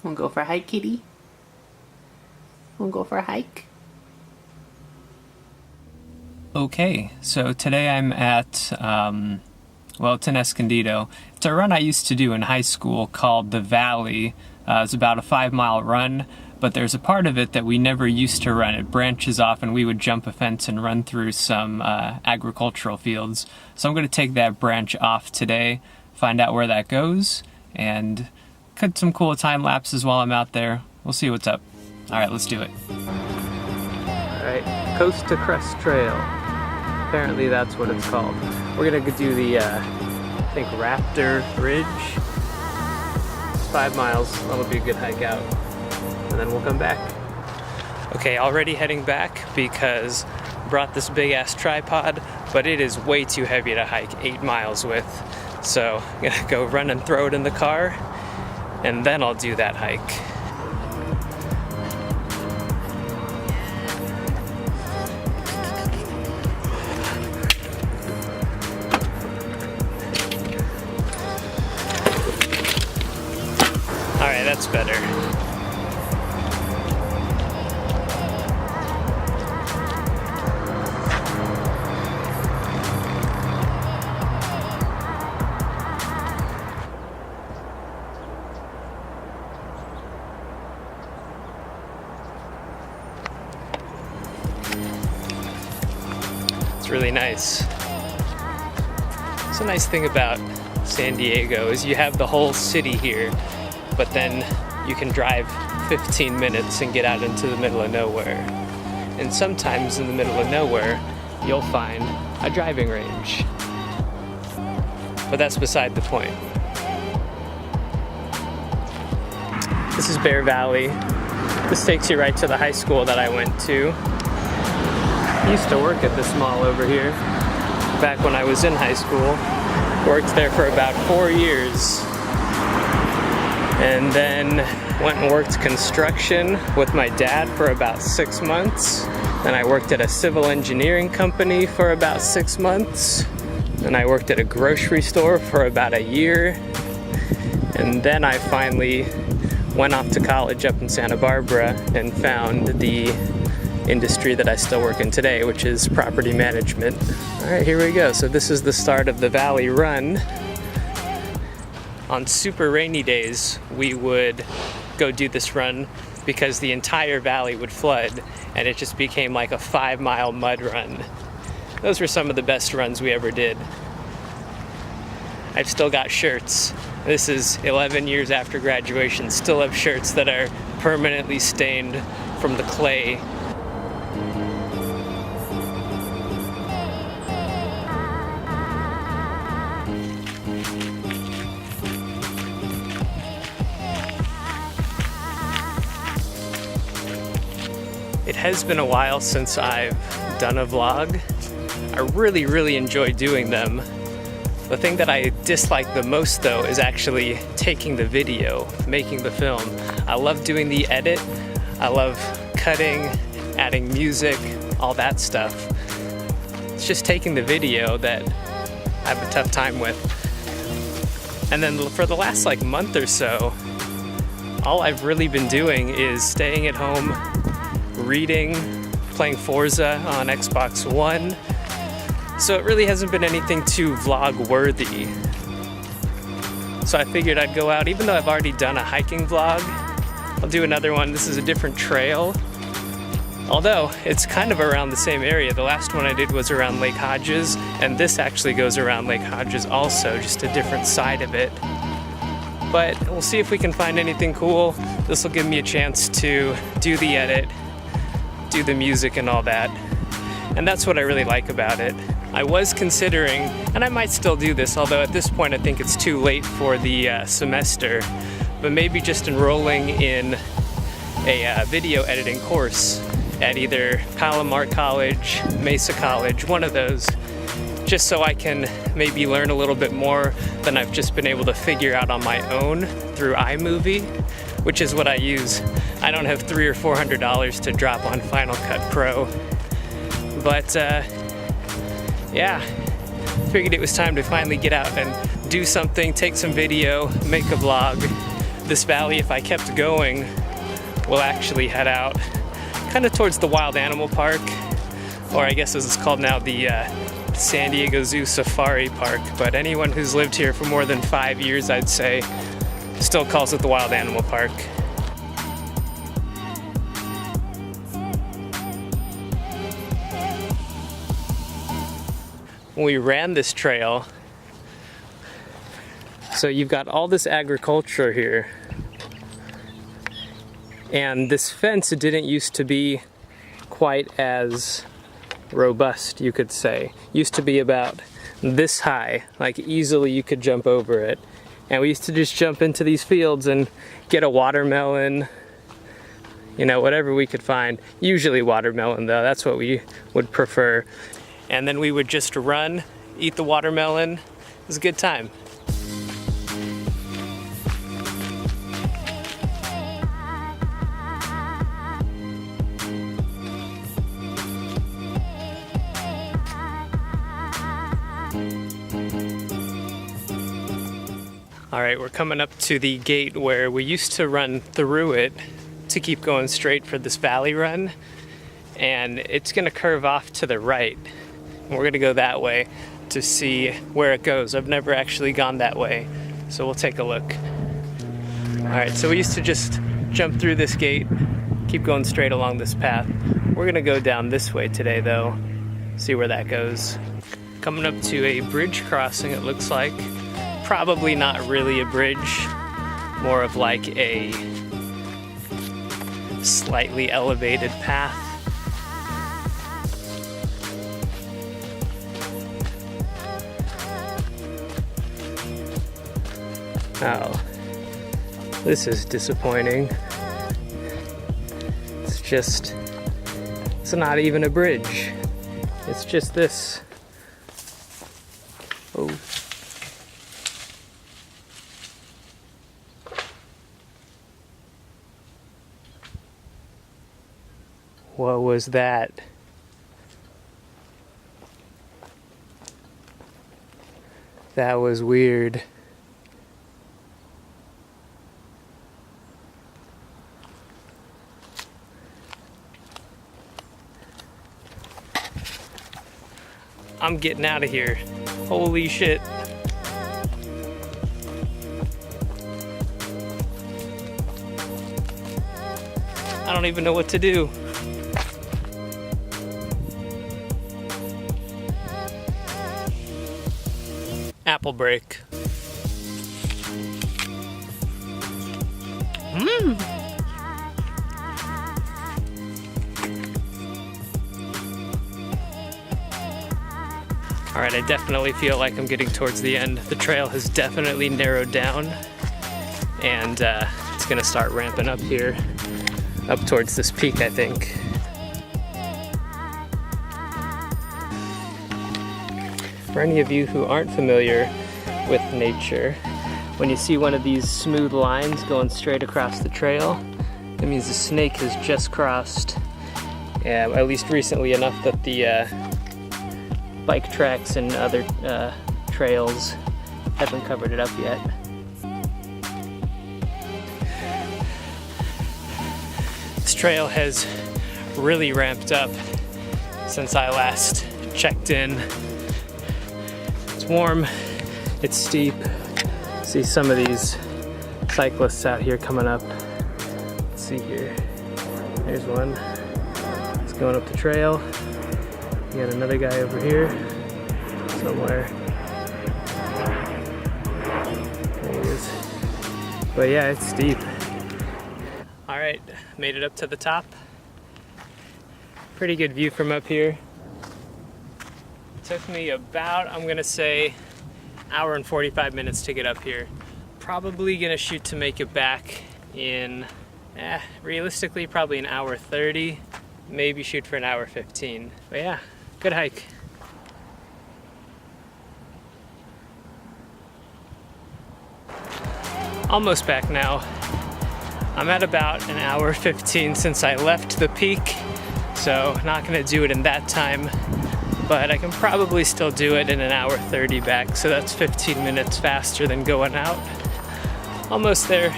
Wanna go for a hike, kitty? Wanna go for a hike? Okay, so today I'm at, it's in Escondido. It's a run I used to do in high school called the Valley. It's about a 5-mile run, but there's a part of it that we never used to run. It branches off and we would jump a fence and run through some agricultural fields. So I'm going to take that branch off today, find out where that goes, and cut some cool time lapses while I'm out there. We'll see what's up. Alright, let's do it. Alright, Coast to Crest Trail. Apparently that's what it's called. We're gonna go do the, I think, Raptor Ridge. It's 5 miles. That'll be a good hike out. And then we'll come back. Okay, already heading back because I brought this big ass tripod, but it is way too heavy to hike 8 miles with. So I'm gonna go run and throw it in the car, and then I'll do that hike. Alright, that's better. It's really nice. It's a nice thing about San Diego is you have the whole city here, but then you can drive 15 minutes and get out into the middle of nowhere. And sometimes in the middle of nowhere, you'll find a driving range. But that's beside the point. This is Bear Valley. This takes you right to the high school that I went to. I used to work at this mall over here back when I was in high school. Worked there for about 4 years. And then went and worked construction with my dad for about 6 months. Then I worked at a civil engineering company for about 6 months. Then I worked at a grocery store for about a year. And then I finally went off to college up in Santa Barbara and found the industry that I still work in today, which is property management. All right, here we go. So this is the start of the Valley Run. On super rainy days, we would go do this run because the entire valley would flood and it just became like a 5-mile mud run. Those were some of the best runs we ever did. I've still got shirts. This is 11 years after graduation, still have shirts that are permanently stained from the clay. It has been a while since I've done a vlog. I really enjoy doing them. The thing that I dislike the most though is actually taking the video, making the film. I love doing the edit. I love cutting, adding music, all that stuff. It's just taking the video that I have a tough time with. And then for the last like month or so, all I've really been doing is staying at home, reading, playing Forza on Xbox One. So it really hasn't been anything too vlog worthy. So I figured I'd go out, even though I've already done a hiking vlog, I'll do another one. This is a different trail. Although it's kind of around the same area. The last one I did was around Lake Hodges, and this actually goes around Lake Hodges also, just a different side of it. But we'll see if we can find anything cool. This will give me a chance to do the edit, do the music and all that. And that's what I really like about it. I was considering, and I might still do this, although at this point I think it's too late for the semester, but maybe just enrolling in a video editing course at either Palomar College, Mesa College, one of those, just so I can maybe learn a little bit more than I've just been able to figure out on my own through iMovie, which is what I use. I don't have $300 or $400 to drop on Final Cut Pro. But yeah, figured it was time to finally get out and do something, take some video, make a vlog. this valley, if I kept going, will actually head out kind of towards the Wild Animal Park, or I guess as it's called now, the San Diego Zoo Safari Park. But anyone who's lived here for more than 5 years, I'd say, still calls it the Wild Animal Park. When we ran this trail, so you've got all this agriculture here, and this fence didn't used to be quite as robust, you could say. Used to be about this high, like easily you could jump over it. And we used to just jump into these fields and get a watermelon, you know, whatever we could find. Usually watermelon though, that's what we would prefer. And then we would just run, eat the watermelon. It was a good time. All right, we're coming up to the gate where we used to run through it to keep going straight for this valley run. And it's gonna curve off to the right. And we're gonna go that way to see where it goes. I've never actually gone that way, so we'll take a look. All right, so we used to just jump through this gate, keep going straight along this path. We're gonna go down this way today though, see where that goes. Coming up to a bridge crossing, it looks like. Probably not really a bridge, more of like a slightly elevated path. Oh, this is disappointing. It's not even a bridge. It's just this. Oh. What was that? That was weird. I'm getting out of here. Holy shit. I don't even know what to do. Apple break. All right, I definitely feel like I'm getting towards the end. The trail has definitely narrowed down, and it's gonna start ramping up here, up towards this peak, I think. For any of you who aren't familiar with nature, when you see one of these smooth lines going straight across the trail, it means the snake has just crossed, at least recently enough that the bike tracks and other trails haven't covered it up yet. This trail has really ramped up since I last checked in. It's warm, it's steep. See some of these cyclists out here coming up. Let's see here. There's one. It's going up the trail. You got another guy over here somewhere. There he is. But yeah, it's steep. All right, made it up to the top. Pretty good view from up here. Took me about, I'm gonna say, hour and 45 minutes to get up here. Probably gonna shoot to make it back in, realistically, probably an hour 30. Maybe shoot for an hour 15. But yeah, good hike. Almost back now. I'm at about an hour 15 since I left the peak, so not gonna do it in that time. But I can probably still do it in an hour 30 back, so that's 15 minutes faster than going out. Almost there.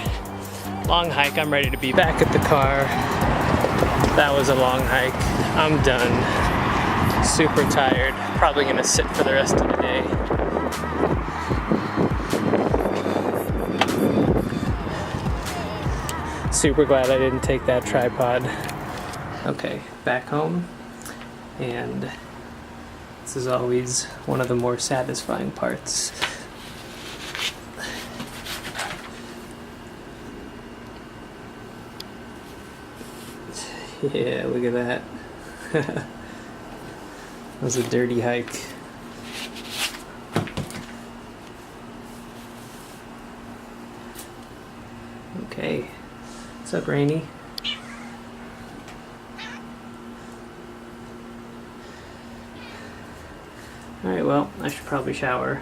long hike. I'm ready to be back at the car. That was a long hike. I'm done. Super tired. Probably gonna sit for the rest of the day. Super glad I didn't take that tripod. Okay, back home. And this is always one of the more satisfying parts. Yeah, look at that. That was a dirty hike. Okay. What's up, Rainy? Alright, well, I should probably shower.